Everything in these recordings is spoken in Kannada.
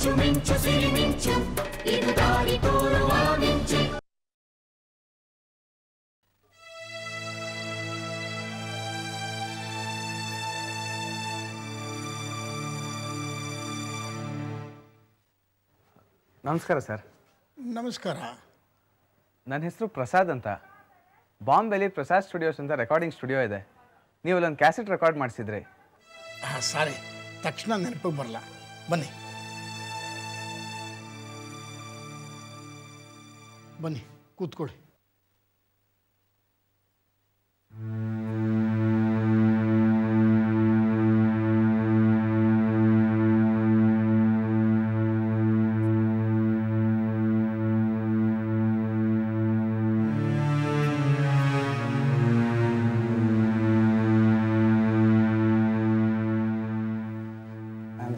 ಮಿಂಚು ಮಿಂಚು ಸಿರಿ ಮಿಂಚು ಇದು ದಾರಿ ತೋರುವ ಮಿಂಚು. ನಮಸ್ಕಾರ ಸರ್. ನಮಸ್ಕಾರ. ನನ್ನ ಹೆಸರು ಪ್ರಸಾದ್ ಅಂತ. ಬಾಂಬೆಲಿ ಪ್ರಸಾದ್ ಸ್ಟುಡಿಯೋಸ್ ಅಂತ ರೆಕಾರ್ಡಿಂಗ್ ಸ್ಟುಡಿಯೋ ಇದೆ. ನೀವು ಅಲ್ಲೊಂದು ಕ್ಯಾಸೆಟ್ ರೆಕಾರ್ಡ್ ಮಾಡಿಸಿದ್ರಿ. ಸಾರಿ, ತಕ್ಷಣ ನೆನಪಿಗೆ ಬರಲ್ಲ. ಬನ್ನಿ ಬನ್ನಿ ಕೂತ್ಕೊಳ್ಳಿ.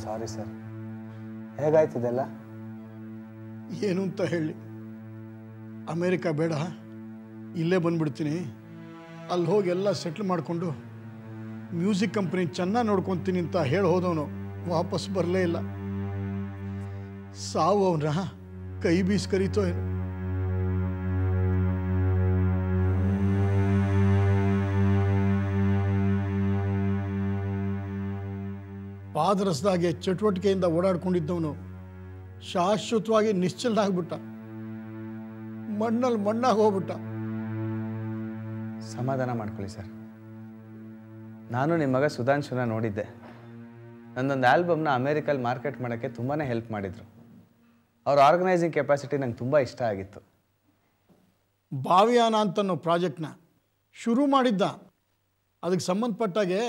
Sorry sir. ಹೇಗಾಯ್ತಿದೆಲ್ಲ? ಏನು ಅಂತ ಹೇಳಿ, ಅಮೇರಿಕಾ ಬೇಡ, ಇಲ್ಲೇ ಬಂದ್ಬಿಡ್ತೀನಿ, ಅಲ್ಲಿ ಹೋಗಿ ಎಲ್ಲ ಸೆಟ್ಲ್ ಮಾಡಿಕೊಂಡು ಮ್ಯೂಸಿಕ್ ಕಂಪ್ನಿ ಚೆನ್ನಾಗಿ ನೋಡ್ಕೊತೀನಿ ಅಂತ ಹೇಳಿ ಹೋದವನು ವಾಪಸ್ ಬರಲೇ ಇಲ್ಲ. ಸಾವು ಅವನ ಕೈ ಬೀಸ್ ಕರೀತೋ ಏನು. ಪಾದರಸದಾಗೆ ಚಟುವಟಿಕೆಯಿಂದ ಓಡಾಡ್ಕೊಂಡಿದ್ದವನು ಶಾಶ್ವತವಾಗಿ ನಿಶ್ಚಲನಾಗ್ಬಿಟ್ಟ, ಮಣ್ಣಲ್ಲಿ ಮಣ್ಣಾಗಿ ಹೋಗ್ಬಿಟ್ಟ. ಸಮಾಧಾನ ಮಾಡ್ಕೊಳ್ಳಿ ಸರ್. ನಾನು ನಿಮ್ಮ ಮಗ ಸುಧಾಂಶುನ ನೋಡಿದ್ದೆ. ನನ್ನೊಂದು ಆಲ್ಬಮ್ನ ಅಮೇರಿಕಲ್ಲಿ ಮಾರ್ಕೆಟ್ ಮಾಡೋಕ್ಕೆ ತುಂಬಾ ಹೆಲ್ಪ್ ಮಾಡಿದರು. ಅವ್ರ ಆರ್ಗನೈಸಿಂಗ್ ಕೆಪಾಸಿಟಿ ನಂಗೆ ತುಂಬ ಇಷ್ಟ ಆಗಿತ್ತು. ಭಾವ್ಯಾನ ಅಂತನೋ ಪ್ರಾಜೆಕ್ಟ್ನ ಶುರು ಮಾಡಿದ್ದ. ಅದಕ್ಕೆ ಸಂಬಂಧಪಟ್ಟಾಗೆ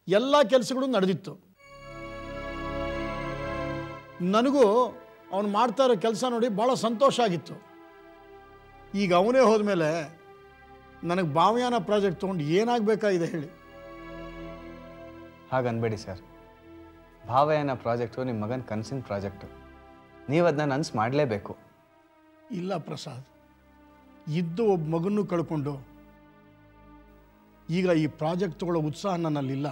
ಎಲ್ಲ ಕೆಲಸಗಳು ನಡೆದಿತ್ತು. ನನಗೂ ಅವನು ಮಾಡ್ತಾ ಇರೋ ಕೆಲಸ ನೋಡಿ ಭಾಳ ಸಂತೋಷ ಆಗಿತ್ತು. ಈಗ ಅವನೇ ಹೋದ್ಮೇಲೆ ನನಗೆ ಭಾವ್ಯಾನ ಪ್ರಾಜೆಕ್ಟ್ ತೊಗೊಂಡು ಏನಾಗಬೇಕಾಗಿದೆ ಹೇಳಿ? ಹಾಗನ್ಬೇಡಿ ಸರ್. ಭಾವಯಾನ ಪ್ರಾಜೆಕ್ಟು ನಿಮ್ಮ ಮಗನ ಕನಸಿನ ಪ್ರಾಜೆಕ್ಟು. ನೀವು ಅದನ್ನ ನನಸು ಮಾಡಲೇಬೇಕು. ಇಲ್ಲ ಪ್ರಸಾದ್, ಇದ್ದು ಒಬ್ಬ ಮಗನ್ನು ಕಳ್ಕೊಂಡು ಈಗ ಈ ಪ್ರಾಜೆಕ್ಟ್ ತಗೊಳ್ಳೋ ಉತ್ಸಾಹ ನನ್ನಲ್ಲಿಲ್ಲ.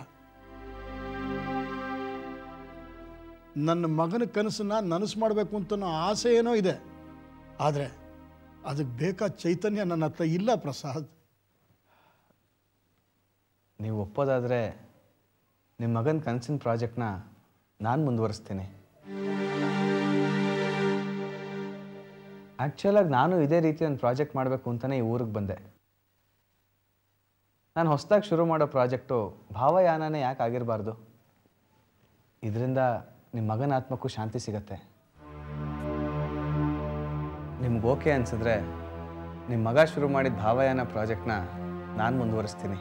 ನನ್ನ ಮಗನ ಕನಸನ್ನು ನನಸು ಮಾಡಬೇಕು ಅಂತ ಆಸೆ ಏನೋ ಇದೆ, ಆದರೆ ಅದಕ್ಕೆ ಬೇಕಾದ ಚೈತನ್ಯ ನನ್ನ ಹತ್ರ ಇಲ್ಲ ಪ್ರಸಾದ್. ನೀವು ಒಪ್ಪೋದಾದರೆ ನಿಮ್ಮ ಮಗನ ಕನಸಿನ ಪ್ರಾಜೆಕ್ಟ್ನ ನಾನು ಮುಂದುವರಿಸ್ತೀನಿ. ಆ್ಯಕ್ಚುಲಾಗಿ ನಾನು ಇದೇ ರೀತಿ ಒಂದು ಪ್ರಾಜೆಕ್ಟ್ ಮಾಡಬೇಕು ಅಂತಲೇ ಈ ಊರಿಗೆ ಬಂದೆ. ನಾನು ಹೊಸದಾಗಿ ಶುರು ಮಾಡೋ ಪ್ರಾಜೆಕ್ಟು ಭಾವಯಾನನೇ ಯಾಕೆ ಆಗಿರಬಾರ್ದು? ಇದರಿಂದ ನಿಮ್ಮ ಮಗನ ಆತ್ಮಕ್ಕೂ ಶಾಂತಿ ಸಿಗತ್ತೆ. ನಿಮ್ಗೆ ಓಕೆ ಅನಿಸಿದ್ರೆ ನಿಮ್ಮ ಮಗ ಶುರು ಮಾಡಿದ ಭಾವಯಾನ ಪ್ರಾಜೆಕ್ಟ್ನ ನಾನು ಮುಂದುವರಿಸ್ತೀನಿ.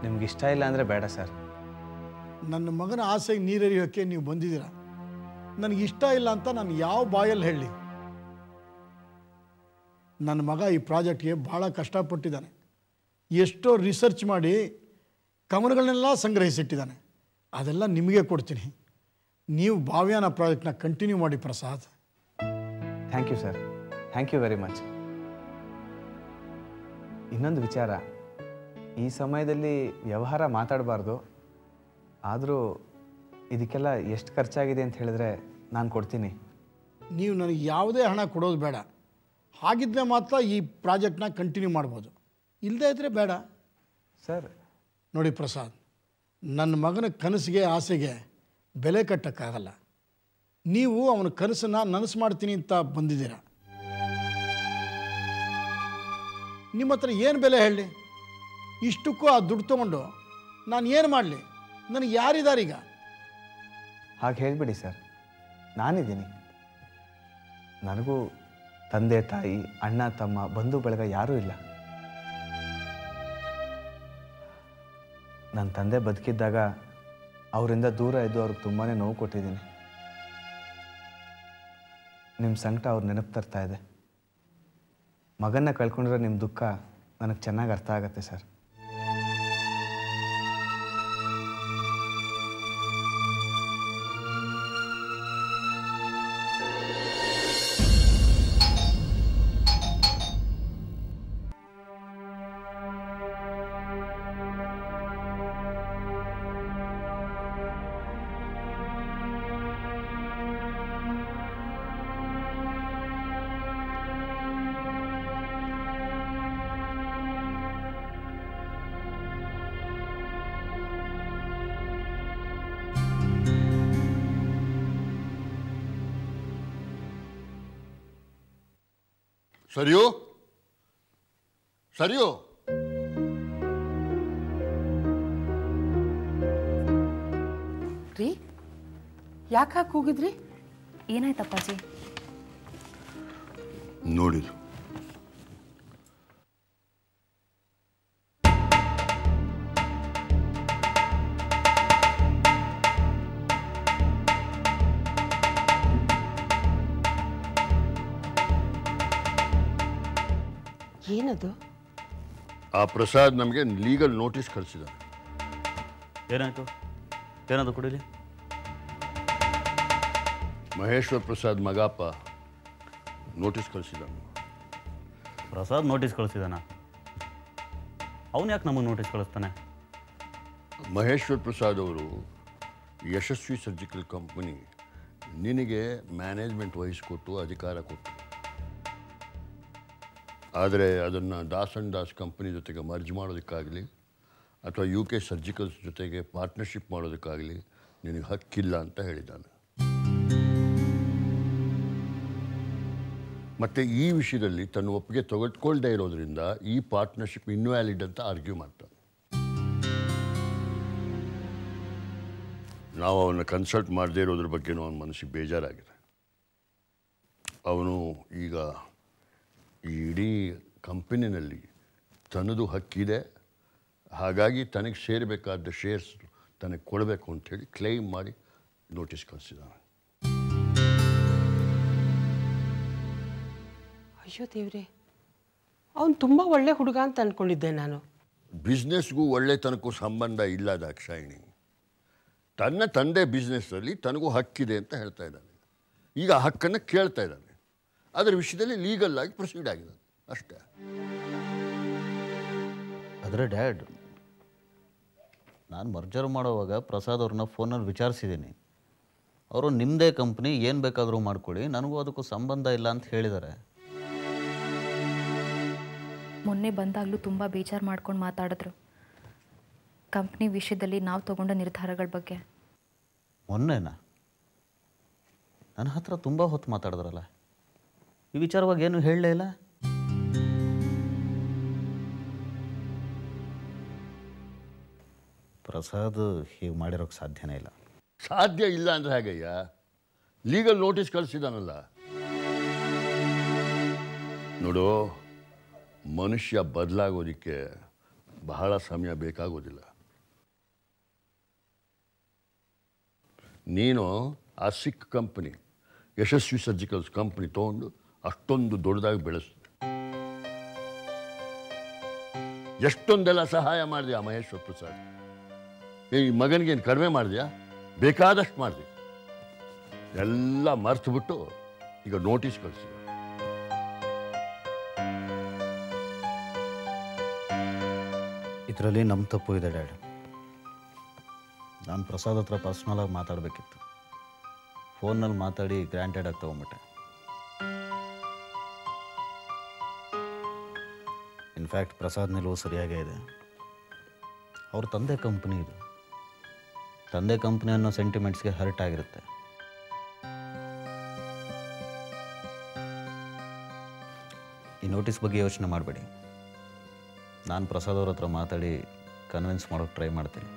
ನಿಮ್ಗೆ ಇಷ್ಟ ಇಲ್ಲ ಅಂದರೆ ಬೇಡ ಸರ್. ನನ್ನ ಮಗನ ಆಸೆಗೆ ನೀರೆರಿಯೋಕ್ಕೆ ನೀವು ಬಂದಿದ್ದೀರ. ನನಗೆ ಇಷ್ಟ ಇಲ್ಲ ಅಂತ ನಾನು ಯಾವ ಬಾಯಲ್ಲಿ ಹೇಳಿ? ನನ್ನ ಮಗ ಈ ಪ್ರಾಜೆಕ್ಟ್ಗೆ ಭಾಳ ಕಷ್ಟಪಟ್ಟಿದ್ದಾನೆ. ಎಷ್ಟೋ ರಿಸರ್ಚ್ ಮಾಡಿ ಕವನಗಳನ್ನೆಲ್ಲ ಸಂಗ್ರಹಿಸಿಟ್ಟಿದ್ದಾನೆ. ಅದೆಲ್ಲ ನಿಮಗೆ ಕೊಡ್ತೀನಿ. ನೀವು ಭಾವ್ಯಾನ ಪ್ರಾಜೆಕ್ಟ್ನ ಕಂಟಿನ್ಯೂ ಮಾಡಿ Prasad. Thank you sir. Thank you very much. ಇನ್ನೊಂದು ವಿಚಾರ, ಈ ಸಮಯದಲ್ಲಿ ವ್ಯವಹಾರ ಮಾತಾಡಬಾರ್ದು. ಆದರೂ ಇದಕ್ಕೆಲ್ಲ ಎಷ್ಟು ಖರ್ಚಾಗಿದೆ ಅಂತ ಹೇಳಿದ್ರೆ ನಾನು ಕೊಡ್ತೀನಿ. ನೀವು ನನಗೆ ಯಾವುದೇ ಹಣ ಕೊಡೋದು ಬೇಡ. ಹಾಗಿದ್ದರೆ ಮಾತ್ರ ಈ ಪ್ರಾಜೆಕ್ಟ್ನ ಕಂಟಿನ್ಯೂ ಮಾಡ್ಬೋದು, ಇಲ್ಲದೇ ಇದ್ದರೆ ಬೇಡ ಸರ್. ನೋಡಿ ಪ್ರಸಾದ್, ನನ್ನ ಮಗನ ಕನಸಿಗೆ ಆಸೆಗೆ ಬೆಲೆ ಕಟ್ಟೋಕ್ಕಾಗಲ್ಲ. ನೀವು ಅವನ ಕನಸನ್ನು ನನಸು ಮಾಡ್ತೀನಿ ಅಂತ ಬಂದಿದ್ದೀರ. ನಿಮ್ಮ ಹತ್ರ ಏನು ಬೆಲೆ ಹೇಳಿ? ಇಷ್ಟಕ್ಕೂ ಆ ದುಡ್ಡು ತೊಗೊಂಡು ನಾನು ಏನು ಮಾಡಲಿ? ನನಗೆ ಯಾರಿದಾರೀಗ? ಹಾಗೆ ಹೇಳಿಬಿಡಿ ಸರ್, ನಾನಿದ್ದೀನಿ. ನನಗೂ ತಂದೆ ತಾಯಿ, ಅಣ್ಣ ತಮ್ಮ, ಬಂಧು ಬಳಗ ಯಾರೂ ಇಲ್ಲ. ನನ್ನ ತಂದೆ ಬದುಕಿದ್ದಾಗ ಅವರಿಂದ ದೂರ ಇದ್ದು ಅವ್ರಿಗೆ ತುಂಬಾ ನೋವು ಕೊಟ್ಟಿದ್ದೀನಿ. ನಿಮ್ಮ ಸಂಕಟ ಅವ್ರು ನೆನಪು ತರ್ತಾ ಇದೆ. ಮಗನ್ನ ಕಳ್ಕೊಂಡಿರೋ ನಿಮ್ಮ ದುಃಖ ನನಗೆ ಚೆನ್ನಾಗಿ ಅರ್ಥ ಆಗುತ್ತೆ ಸರ್. ಸರಿಯೋ ಸರಿಯೋ ರೀ ಯಾಕೆ ಕೂಗಿದ್ರಿ? ಏನಾಯ್ತಪ್ಪಾಜಿ? ನೋಡಿದು ಏನದು? ಆ ಪ್ರಸಾದ್ ನಮಗೆ ಲೀಗಲ್ ನೋಟಿಸ್ ಕಳಿಸಿದ್ದಾನೆ. ಏನಾಯ್ತು? ಏನದು ಕುಡೀಲಿ? ಮಹೇಶ್ವರ್ ಪ್ರಸಾದ್ ಮಗಪ್ಪ ನೋಟಿಸ್ ಕಳಿಸಿದ್ದಾನೆ. ಪ್ರಸಾದ್ ನೋಟಿಸ್ ಕಳಿಸಿದಾನ? ಅವನು ಯಾಕೆ ನಮಗೆ ನೋಟಿಸ್ ಕಳಿಸ್ತಾನೆ? ಮಹೇಶ್ವರ್ ಪ್ರಸಾದ್ ಅವರು ಯಶಸ್ವಿ ಸರ್ಜಿಕಲ್ ಕಂಪನಿ ನಿನಗೆ ಮ್ಯಾನೇಜ್ಮೆಂಟ್ ವಹಿಸಿಕೊಟ್ಟು ಅಧಿಕಾರ ಕೊಟ್ಟು, ಆದರೆ ಅದನ್ನು ದಾಸ್ ಆ್ಯಂಡ್ ದಾಸ್ ಕಂಪನಿ ಜೊತೆಗೆ ಮರ್ಜ್ ಮಾಡೋದಕ್ಕಾಗಲಿ ಅಥವಾ UK ಸರ್ಜಿಕಲ್ಸ್ ಜೊತೆಗೆ ಪಾರ್ಟ್ನರ್ಶಿಪ್ ಮಾಡೋದಕ್ಕಾಗಲಿ ನಿನಗೆ ಹಕ್ಕಿಲ್ಲ ಅಂತ ಹೇಳಿದ್ದಾನೆ. ಮತ್ತು ಈ ವಿಷಯದಲ್ಲಿ ತನ್ನ ಒಪ್ಪಿಗೆ ತೆಗೆದುಕೊಳ್ಳದೇ ಇರೋದ್ರಿಂದ ಈ ಪಾರ್ಟ್ನರ್ಶಿಪ್ ಇನ್ವ್ಯಾಲಿಡ್ ಅಂತ ಆರ್ಗ್ಯೂ ಮಾಡ್ತಾನೆ. ನಾವು ಅವನ್ನ ಕನ್ಸಲ್ಟ್ ಮಾಡದೇ ಇರೋದ್ರ ಬಗ್ಗೆನೂ ಅವನ ಮನಸ್ಸಿಗೆ ಬೇಜಾರಾಗಿದೆ. ಅವನು ಈಗ ಈ ಇಡೀ ಕಂಪನಿನಲ್ಲಿ ತನ್ನದು ಹಕ್ಕಿದೆ, ಹಾಗಾಗಿ ತನಗೆ ಸೇರಬೇಕಾದ ಶೇರ್ಸ್ ತನಗೆ ಕೊಡಬೇಕು ಅಂಥೇಳಿ ಕ್ಲೈಮ್ ಮಾಡಿ ನೋಟಿಸ್ ಕಳಿಸಿದ್ದಾನೆ. ಅಯ್ಯೋ ದೇವ್ರೆ, ಅವನು ತುಂಬ ಒಳ್ಳೆ ಹುಡುಗ ಅಂತ ಅಂದ್ಕೊಂಡಿದ್ದೆ ನಾನು. ಬಿಸ್ನೆಸ್ಗೂ ಒಳ್ಳೆತನಕ್ಕೂ ಸಂಬಂಧ ಇಲ್ಲ ದಾಕ್ಷಾಯಿಣಿ. ತನ್ನ ತಂದೆ ಬಿಸ್ನೆಸ್ಸಲ್ಲಿ ತನಗೂ ಹಕ್ಕಿದೆ ಅಂತ ಹೇಳ್ತಾ ಇದ್ದಾನೆ. ಈಗ ಆ ಹಕ್ಕನ್ನು ಕೇಳ್ತಾ ಇದ್ದಾನೆ. ಅದರ ವಿಷಯದಲ್ಲಿ ಲೀಗಲ್ ಆಗಿ ಪ್ರೊಸೀಡ್ ಆಗಿದ್ದಾನೆ ಅಷ್ಟೇ. ಆದರೆ ಡ್ಯಾಡ್, ನಾನು ಮರ್ಜರ್ ಮಾಡೋವಾಗ ಪ್ರಸಾದ್ ಅವ್ರನ್ನ ಫೋನಲ್ಲಿ ವಿಚಾರಿಸಿದ್ದೀನಿ. ಅವರು ನಿಮ್ಮದೇ ಕಂಪ್ನಿ, ಏನು ಬೇಕಾದರೂ ಮಾಡ್ಕೊಳ್ಳಿ, ನನಗೂ ಅದಕ್ಕೂ ಸಂಬಂಧ ಇಲ್ಲ ಅಂತ ಹೇಳಿದ್ದಾರೆ. ಮೊನ್ನೆ ಬಂದಾಗಲೂ ತುಂಬ ಬೇಜಾರು ಮಾಡ್ಕೊಂಡು ಮಾತಾಡಿದ್ರು ಕಂಪ್ನಿ ವಿಷಯದಲ್ಲಿ ನಾವು ತಗೊಂಡ ನಿರ್ಧಾರಗಳ ಬಗ್ಗೆ. ಮೊನ್ನೆನಾ? ನನ್ನ ಹತ್ರ ತುಂಬ ಹೊತ್ತು ಮಾತಾಡಿದ್ರಲ್ಲ, ಈ ವಿಚಾರವಾಗಿ ಏನು ಹೇಳಲೇ ಇಲ್ಲ. ಪ್ರಸಾದ್ ಹೀಗೆ ಮಾಡಿರೋಕ್ಕೆ ಸಾಧ್ಯನೇ ಇಲ್ಲ. ಸಾಧ್ಯ ಇಲ್ಲ ಅಂದರೆ ಹೇಗಯ್ಯ? Legal notice ಕಳಿಸಿದಾನಲ್ಲ. ನೋಡು, ಮನುಷ್ಯ ಬದಲಾಗೋದಕ್ಕೆ ಬಹಳ ಸಮಯ ಬೇಕಾಗೋದಿಲ್ಲ. ನೀನು ಆ ಸಿಕ್ ಕಂಪನಿ, ಯಶಸ್ವಿ ಸರ್ಜಿಕಲ್ಸ್ ಕಂಪ್ನಿ ತೊಗೊಂಡು ಅಷ್ಟೊಂದು ದೊಡ್ಡದಾಗಿ ಬೆಳೆಸಿದೆ. ಎಷ್ಟೊಂದೆಲ್ಲ ಸಹಾಯ ಮಾಡಿದೆ ಆ ಮಹೇಶ್ವರ್ ಪ್ರಸಾದ್. ಈ ಮಗನಿಗೇನು ಕಡಿಮೆ ಮಾಡಿದ್ಯಾ? ಬೇಕಾದಷ್ಟು ಮಾಡಿದೆ. ಎಲ್ಲ ಮರ್ತು ಬಿಟ್ಟು ಈಗ ನೋಟಿಸ್ ಕಳಿಸಿದೆ. ಇದರಲ್ಲಿ ನಮ್ಮ ತಪ್ಪು ಇದೆ ಡ್ಯಾಡ್. ನಾನು ಪ್ರಸಾದ್ ಹತ್ರ ಪರ್ಸ್ನಲಾಗಿ ಮಾತಾಡಬೇಕಿತ್ತು. ಫೋನಲ್ಲಿ ಮಾತಾಡಿ ಗ್ರ್ಯಾಂಟೆಡ್ ಆಗಿ ತೊಗೊಂಬಿಟ್ಟೆ. ಇನ್ಫ್ಯಾಕ್ಟ್ ಪ್ರಸಾದ್ ನಿಲುವು ಸರಿಯಾಗೇ ಇದೆ. ಅವ್ರ ತಂದೆ ಕಂಪ್ನಿ ಇದು. ತಂದೆ ಕಂಪ್ನಿ ಅನ್ನೋ ಸೆಂಟಿಮೆಂಟ್ಸ್ಗೆ ಹರ್ಟ್ ಆಗಿರುತ್ತೆ. ಈ ನೋಟಿಸ್ ಬಗ್ಗೆ ಯೋಚನೆ ಮಾಡಬೇಡಿ. ನಾನು ಪ್ರಸಾದ್ ಅವ್ರ ಹತ್ರ ಮಾತಾಡಿ ಕನ್ವಿನ್ಸ್ ಮಾಡೋಕ್ಕೆ ಟ್ರೈ ಮಾಡ್ತೀನಿ.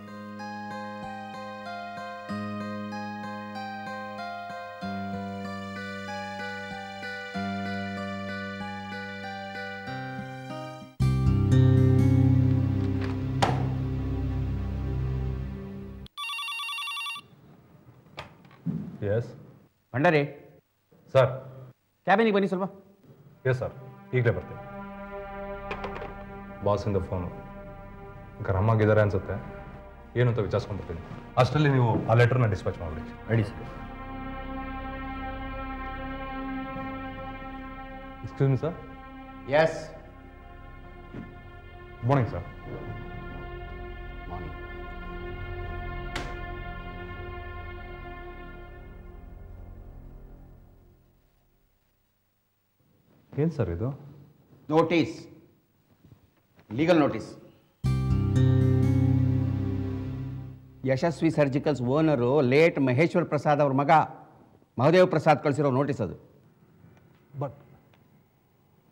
S Bhandari sir. ಕ್ಯಾಬಿನಿಗೆ ಬನ್ನಿ ಸ್ವಲ್ಪ. ಎಸ್ ಸರ್, ಈಗಲೇ ಬರ್ತೀನಿ. ಬಾಸಿಂದ ಫೋನು ಗರಮಾಗಿದ್ದಾರೆ ಅನ್ಸುತ್ತೆ. ಏನು ಅಂತ ವಿಚಾರಿಸ್ಕೊಂಡ್ಬರ್ತೀನಿ. ಅಷ್ಟರಲ್ಲಿ ನೀವು ಆ ಲೆಟರ್ನ ಡಿಸ್ಪ್ಯಾಚ್ ಮಾಡಿಬಿಡಿ. Ready sir. Excuse me sir. Yes. Good morning sir. Morning. ಏನು ಸರ್ ಇದು? Notice, legal notice. Yashaswi surgicals owner late Maheshwar Prasad ಅವ್ರ ಮಗ ಮಹದೇವ್ ಪ್ರಸಾದ್ ಕಳಿಸಿರೋ ನೋಟಿಸ್ ಅದು.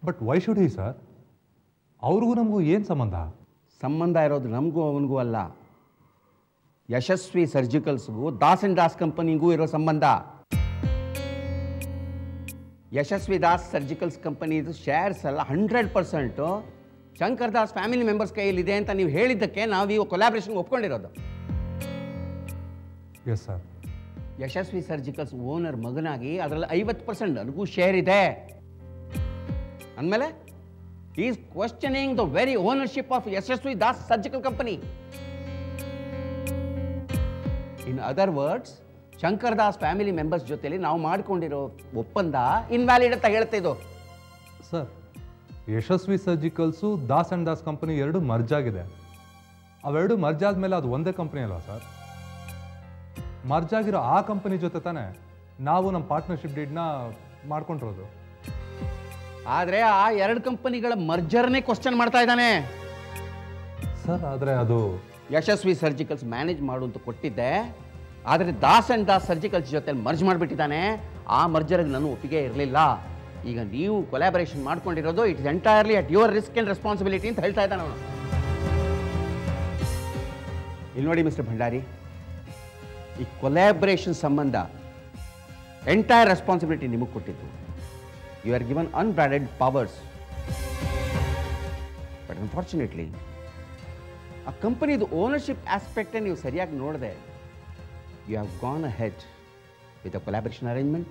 But why should he sir? ಅವ್ರಿಗೂ ನಮಗೂ ಏನು ಸಂಬಂಧ? ಸಂಬಂಧ ಇರೋದು ನಮಗೂ ಅವನಿಗೂ ಅಲ್ಲ, ಯಶಸ್ವಿ ಸರ್ಜಿಕಲ್ಸ್ಗೂ ದಾಸ್ ಆ್ಯಂಡ್ ದಾಸ್ ಕಂಪನಿಗೂ ಇರೋ ಸಂಬಂಧ. ಯಶಸ್ವಿ ದಾಸ್ ಸರ್ಜಿಕಲ್ಸ್ ಕಂಪನಿದು ಶೇರ್ಸ್ ಎಲ್ಲ 100% ಶಂಕರ್ ದಾಸ್ ಫ್ಯಾಮಿಲಿ ಮೆಂಬರ್ಸ್ ಕೈಯಲ್ಲಿದೆ ಅಂತ ನೀವು ಹೇಳಿದ್ದಕ್ಕೆ ನಾವು ಈಗ ಕೊಲಾಬ್ರೇಷನ್ಗೆ ಒಪ್ಕೊಂಡಿರೋದು. Yes sir. Yashaswi surgicals owner ಮಗನಾಗಿ ಅದರಲ್ಲಿ 50% ನನಗೂ ಶೇರ್ ಇದೆ ಅಂದಮೇಲೆ is questioning the very ownership of Yashaswi Das surgical company. In other words, Shankar Das family members ಜೊತೆಲಿ ನಾವು ಮಾಡಿಕೊಂಡಿರೋ ಒಪ್ಪಂದ ಇನ್ವ್ಯಾಲಿಡ್ ಅಂತ ಹೇಳ್ತಾ ಇದು. Sir, Yashaswi surgicals Das and Das company ಎರಡು ಮರ್ಜ್ ಆಗಿದೆ. ಅವೆರಡು ಮರ್ಜ್ ಆದಮೇಲೆ ಅದು ಒಂದೇ ಕಂಪನಿ ಅಲ್ವಾ ಸರ್? ಮರ್ಜ್ ಆಗಿರೋ ಆ ಕಂಪನಿ ಜೊತೆ ತಾನೇ ನಾವು ನಮ್ಮ ಪಾರ್ಟ್ನರ್ಶಿಪ್ ಡೀಡ್ನ ಮಾಡ್ಕೊಂಡಿರೋದು. ಆದರೆ ಆ ಎರಡು ಕಂಪನಿಗಳ ಮರ್ಜರ್ನೇ ಕ್ವಶನ್ ಮಾಡ್ತಾ ಇದ್ದಾನೆ ಸರ್. ಆದರೆ ಅದು ಯಶಸ್ವಿ ಸರ್ಜಿಕಲ್ಸ್ ಮ್ಯಾನೇಜ್ ಮಾಡು ಅಂತ ಕೊಟ್ಟಿದ್ದೆ, ಆದರೆ ದಾಸ್ ಆ್ಯಂಡ್ ದಾಸ್ ಸರ್ಜಿಕಲ್ಸ್ ಜೊತೆ ಮರ್ಜ್ ಮಾಡಿಬಿಟ್ಟಿದ್ದಾನೆ. ಆ ಮರ್ಜರ್ಗೆ ನಾನು ಒಪ್ಪಿಗೆ ಇರಲಿಲ್ಲ. ಈಗ ನೀವು ಕೊಲಾಬರೇಷನ್ ಮಾಡ್ಕೊಂಡಿರೋದು it is entirely at your risk and responsibility ಅಂತ ಹೇಳ್ತಾ ಇದ್ದಾನೆ ಅವನು. ಇಲ್ಲಿ ನೋಡಿ ಮಿಸ್ಟರ್ ಭಂಡಾರಿ, ಈ ಕೊಲಾಬರೇಷನ್ ಸಂಬಂಧ ಎಂಟೈರ್ ರೆಸ್ಪಾನ್ಸಿಬಿಲಿಟಿ ನಿಮಗೆ ಕೊಟ್ಟಿದ್ದು. You are given unbridled powers. But unfortunately ಆ ಕಂಪನಿದು ಓನರ್ಶಿಪ್ ಆಸ್ಪೆಕ್ಟೇ ನೀವು ಸರಿಯಾಗಿ ನೋಡಿದೆ. You have gone ahead with a collaboration arrangement.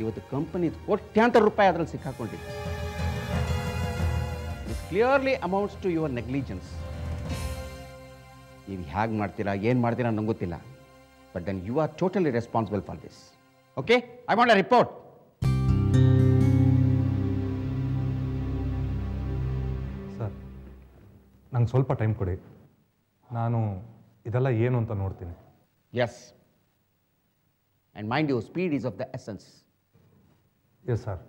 ಇವತ್ತು ಕಂಪನಿದು ಕೋಟ್ಯಾಂತರ ರೂಪಾಯಿ ಅದರಲ್ಲಿ ಸಿಕ್ಕಾಕೊಂಡಿದೆ. This clearly amounts to your negligence. ನೀವು ಹೇಗೆ ಮಾಡ್ತೀರಾ, ಏನು ಮಾಡ್ತೀರಾ ನಂಗೆ ಗೊತ್ತಿಲ್ಲ. But then you are totally responsible for this. Okay, I want a report. Sir, ನಂಗೆ ಸ್ವಲ್ಪ ಟೈಮ್ ಕೊಡಿ. ನಾನು ಇದೆಲ್ಲ ಏನು ಅಂತ ನೋಡ್ತೀನಿ. Yes, and mind you, speed is of the essence. Yes sir.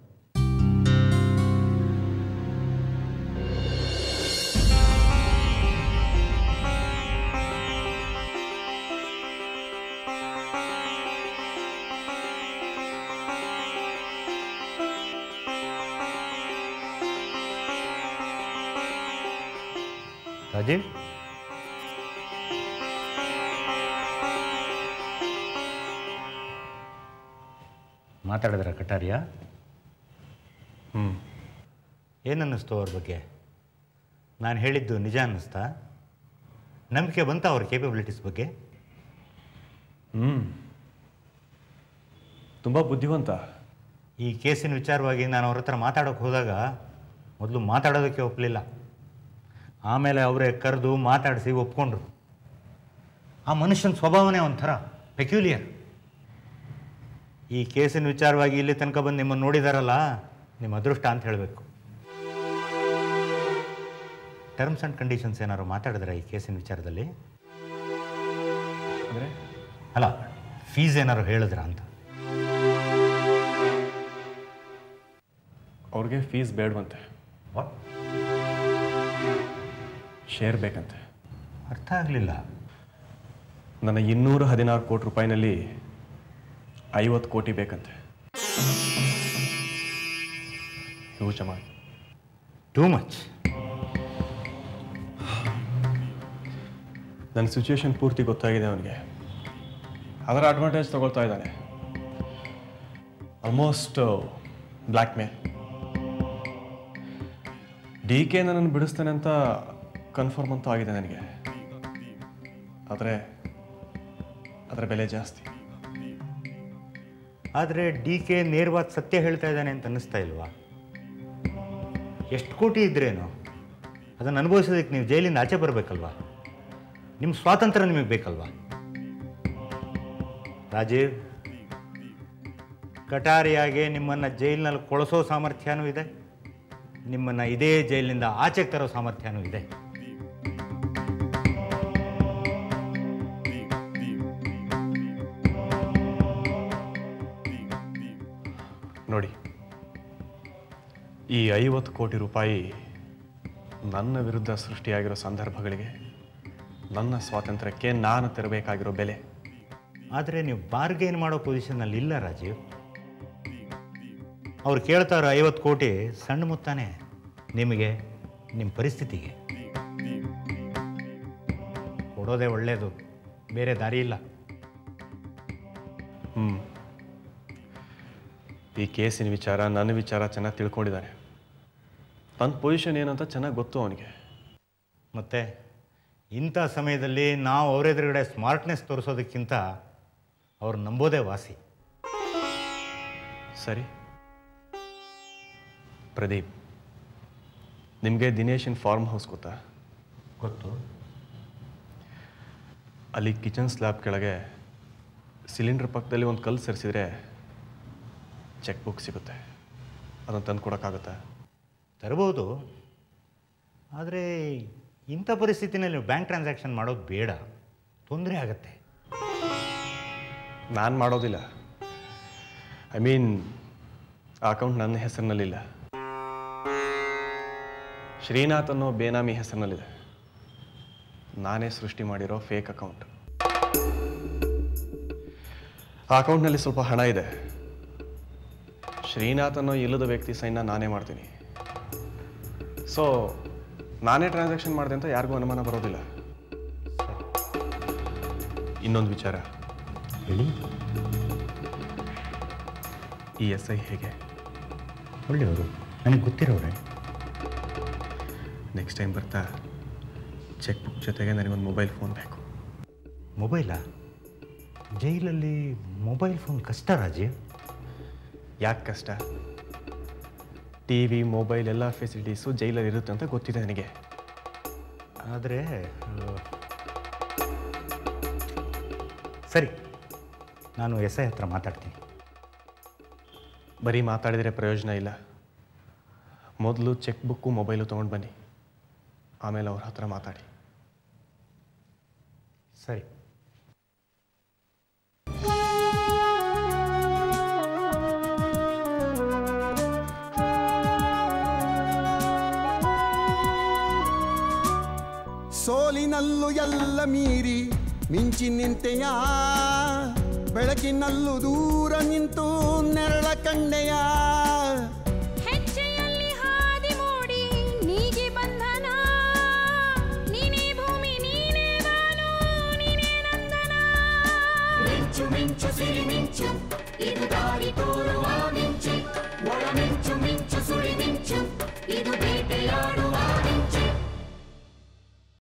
Rajeev, ಮಾತಾಡಿದ್ರ ಕಟಾರಿಯಾ? ಏನನ್ನಿಸ್ತು ಅವ್ರ ಬಗ್ಗೆ? ನಾನು ಹೇಳಿದ್ದು ನಿಜ ಅನ್ನಿಸ್ತಾ? ನಂಬಿಕೆ ಬಂತ ಅವ್ರ ಕೇಪಬಿಲಿಟೀಸ್ ಬಗ್ಗೆ? ತುಂಬ ಬುದ್ಧಿವಂತ. ಈ ಕೇಸಿನ ವಿಚಾರವಾಗಿ ನಾನು ಅವ್ರ ಹತ್ರ ಮಾತಾಡೋಕ್ಕೆ ಹೋದಾಗ ಮೊದಲು ಮಾತಾಡೋದಕ್ಕೆ ಒಪ್ಪಲಿಲ್ಲ. ಆಮೇಲೆ ಅವರೇ ಕರೆದು ಮಾತಾಡಿಸಿ ಒಪ್ಕೊಂಡ್ರು. ಆ ಮನುಷ್ಯನ ಸ್ವಭಾವನೇ ಒಂಥರ ಪೆಕ್ಯುಲಿಯರ್. ಈ ಕೇಸಿನ ವಿಚಾರವಾಗಿ ಇಲ್ಲಿ ತನಕ ಬಂದು ನಿಮ್ಮನ್ನು ನೋಡಿದಾರಲ್ಲ, ನಿಮ್ಮ ಅದೃಷ್ಟ ಅಂತ ಹೇಳಬೇಕು. ಟರ್ಮ್ಸ್ ಆ್ಯಂಡ್ ಕಂಡೀಷನ್ಸ್ ಏನಾದ್ರು ಮಾತಾಡಿದ್ರೆ ಈ ಕೇಸಿನ ವಿಚಾರದಲ್ಲಿ? ಅಲ್ಲ, ಫೀಸ್ ಏನಾದ್ರು ಹೇಳಿದ್ರ ಅಂತ. ಅವ್ರಿಗೆ ಫೀಸ್ ಬೇಡವಂತೆ, ಶೇರ್ ಬೇಕಂತೆ. ಅರ್ಥ ಆಗಲಿಲ್ಲ. ನನ್ನ 216 ಕೋಟಿ ರೂಪಾಯಿನಲ್ಲಿ 50 ಕೋಟಿ ಬೇಕಂತೆ. Huge amount. Too much. ನನ್ನ ಸಿಚುವೇಶನ್ ಪೂರ್ತಿ ಗೊತ್ತಾಗಿದೆ ಅವನಿಗೆ. ಅದರ ಅಡ್ವಾಂಟೇಜ್ ತಗೊಳ್ತಾ ಇದ್ದಾನೆ. ಆಲ್ಮೋಸ್ಟ್ ಬ್ಲ್ಯಾಕ್ ಮೇಲ್. DK ನನ್ನನ್ನು ಬಿಡಿಸ್ತಾನೆ ಅಂತ ಕನ್ಫರ್ಮ್ ಅಂತೂ ಆಗಿದೆ ನನಗೆ. ಆದರೆ ಅದರ ಬೆಲೆ ಜಾಸ್ತಿ. ಆದರೆ DK ನೇರವಾದ ಸತ್ಯ ಹೇಳ್ತಾ ಇದ್ದಾನೆ ಅಂತ ಅನ್ನಿಸ್ತಾ ಇಲ್ವಾ? ಎಷ್ಟು ಕೋಟಿ ಇದ್ರೇನು ಅದನ್ನು ಅನುಭವಿಸೋದಕ್ಕೆ ನೀವು ಜೈಲಿಂದ ಆಚೆ ಬರಬೇಕಲ್ವಾ? ನಿಮ್ಮ ಸ್ವಾತಂತ್ರ್ಯ ನಿಮಗೆ ಬೇಕಲ್ವಾ? ರಾಜೀವ್, ಕಟಾರಿಯಾಗೆ ನಿಮ್ಮನ್ನು ಜೈಲಿನಲ್ಲಿ ಕೊಳಿಸೋ ಸಾಮರ್ಥ್ಯನೂ ಇದೆ, ನಿಮ್ಮನ್ನು ಇದೇ ಜೈಲಿನಿಂದ ಆಚೆಗೆ ತರೋ ಸಾಮರ್ಥ್ಯನೂ ಇದೆ. ನೋಡಿ, ಈ 50 ಕೋಟಿ ರೂಪಾಯಿ ನನ್ನ ವಿರುದ್ಧ ಸೃಷ್ಟಿಯಾಗಿರೋ ಸಂದರ್ಭಗಳಿಗೆ, ನನ್ನ ಸ್ವಾತಂತ್ರ್ಯಕ್ಕೆ ನಾನು ತೆರಬೇಕಾಗಿರೋ ಬೆಲೆ. ಆದರೆ ನೀವು ಬಾರ್ಗೇನ್ ಮಾಡೋ ಪೊಸಿಷನ್ನಲ್ಲಿ ಇಲ್ಲ ರಾಜೀವ್. ಅವ್ರು ಕೇಳ್ತಾರೋ 50 ಕೋಟಿ ಸಣ್ಣ ಮೊತ್ತನೇ ನಿಮಗೆ, ನಿಮ್ಮ ಪರಿಸ್ಥಿತಿಗೆ. ಕೊಡೋದೇ ಒಳ್ಳೆಯದು, ಬೇರೆ ದಾರಿ ಇಲ್ಲ. ಈ ಕೇಸಿನ ವಿಚಾರ, ನನ್ನ ವಿಚಾರ ಚೆನ್ನಾಗಿ ತಿಳ್ಕೊಂಡಿದ್ದಾನೆ. ತನ್ನ ಪೊಸಿಷನ್ ಏನಂತ ಚೆನ್ನಾಗಿ ಗೊತ್ತು ಅವನಿಗೆ. ಮತ್ತು ಇಂಥ ಸಮಯದಲ್ಲಿ ನಾವು ಅವರೆದುರುಗಡೆ ಸ್ಮಾರ್ಟ್ನೆಸ್ ತೋರಿಸೋದಕ್ಕಿಂತ ಅವ್ರು ನಂಬೋದೇ ವಾಸಿ. ಸರಿ ಪ್ರದೀಪ್, ನಿಮಗೆ ದಿನೇಶನ್ ಫಾರ್ಮ್ ಹೌಸ್ ಗೊತ್ತಾ? ಗೊತ್ತು. ಅಲ್ಲಿ ಕಿಚನ್ ಸ್ಲ್ಯಾಬ್ ಕೆಳಗೆ ಸಿಲಿಂಡರ್ ಪಕ್ಕದಲ್ಲಿ ಒಂದು ಕಲ್ಲು ಸರಿಸಿದ್ರೆ ಚೆಕ್ ಬುಕ್ ಸಿಗುತ್ತೆ. ಅದನ್ನು ತಂದು ಕೊಡೋಕ್ಕಾಗುತ್ತಾ? ತರ್ಬೋದು, ಆದರೆ ಇಂಥ ಪರಿಸ್ಥಿತಿನಲ್ಲಿ ನೀವು ಬ್ಯಾಂಕ್ ಟ್ರಾನ್ಸಾಕ್ಷನ್ ಮಾಡೋದು ಬೇಡ, ತೊಂದರೆ ಆಗತ್ತೆ. ನಾನು ಮಾಡೋದಿಲ್ಲ. ಐ ಮೀನ್ ಆ ಅಕೌಂಟ್ ನನ್ನ ಹೆಸರಿನಲ್ಲಿಲ್ಲ, ಶ್ರೀನಾಥ್ ಅನ್ನೋ ಬೇನಾಮಿ ಹೆಸರಿನಲ್ಲಿದೆ. ನಾನೇ ಸೃಷ್ಟಿ ಮಾಡಿರೋ ಫೇಕ್ ಅಕೌಂಟ್. ಆ ಅಕೌಂಟ್ನಲ್ಲಿ ಸ್ವಲ್ಪ ಹಣ ಇದೆ. ಶ್ರೀನಾಥ್ ಅನ್ನೋ ಇಲ್ಲದ ವ್ಯಕ್ತಿ ಸೈನ್ನ ನಾನೇ ಮಾಡ್ತೀನಿ. ಸೊ ನಾನೇ ಟ್ರಾನ್ಸಾಕ್ಷನ್ ಮಾಡಿದೆ ಅಂತ ಯಾರಿಗೂ ಅನುಮಾನ ಬರೋದಿಲ್ಲ. ಇನ್ನೊಂದು ವಿಚಾರ ಹೇಳಿ. ಈ SI ಹೇಗೆ? ಒಳ್ಳೆಯವರು, ನನಗೆ ಗೊತ್ತಿರೋರೆ. ನೆಕ್ಸ್ಟ್ ಟೈಮ್ ಬರ್ತಾ ಚೆಕ್ ಬುಕ್ ಜೊತೆಗೆ ನನಗೊಂದು ಮೊಬೈಲ್ ಫೋನ್ ಬೇಕು. ಮೊಬೈಲಾ? ಜೈಲಲ್ಲಿ ಮೊಬೈಲ್ ಫೋನ್ ಕಷ್ಟ ರಾಜೀವ್. ಯಾಕೆ ಕಷ್ಟ? TV, ಮೊಬೈಲ್ ಎಲ್ಲ ಫೆಸಿಲಿಟೀಸು ಜೈಲಲ್ಲಿ ಇರುತ್ತೆ ಅಂತ ಗೊತ್ತಿದೆ ನನಗೆ. ಆದರೆ ಸರಿ, ನಾನು SI ಹತ್ರ ಮಾತಾಡ್ತೀನಿ. ಬರೀ ಮಾತಾಡಿದರೆ ಪ್ರಯೋಜನ ಇಲ್ಲ. ಮೊದಲು ಚೆಕ್ ಬುಕ್ಕು ಮೊಬೈಲು ತೊಗೊಂಡು ಬನ್ನಿ, ಆಮೇಲೆ ಅವ್ರ ಹತ್ರ ಮಾತಾಡಿ. ಸರಿ. ಸೋಲಿನಲ್ಲೂ ಎಲ್ಲ ಮೀರಿ ಮಿಂಚಿ ನಿಂತೆಯ, ಬೆಳಕಿನಲ್ಲೂ ದೂರ ನಿಂತು ನೆರಳ ಕಂಡೆಯ. ಹೆಜ್ಜೆಯಲ್ಲಿ ಹಾದಿ ಮೂಡಿ ನೀಗಿ ಬಂಧನ, ನೀನೇ ಭೂಮಿ ನೀನೇ ಬಾನು ನೀನೇ ನಂದನ. ಮಿಂಚು ಮಿಂಚು ಸಿರಿ ಮಿಂಚು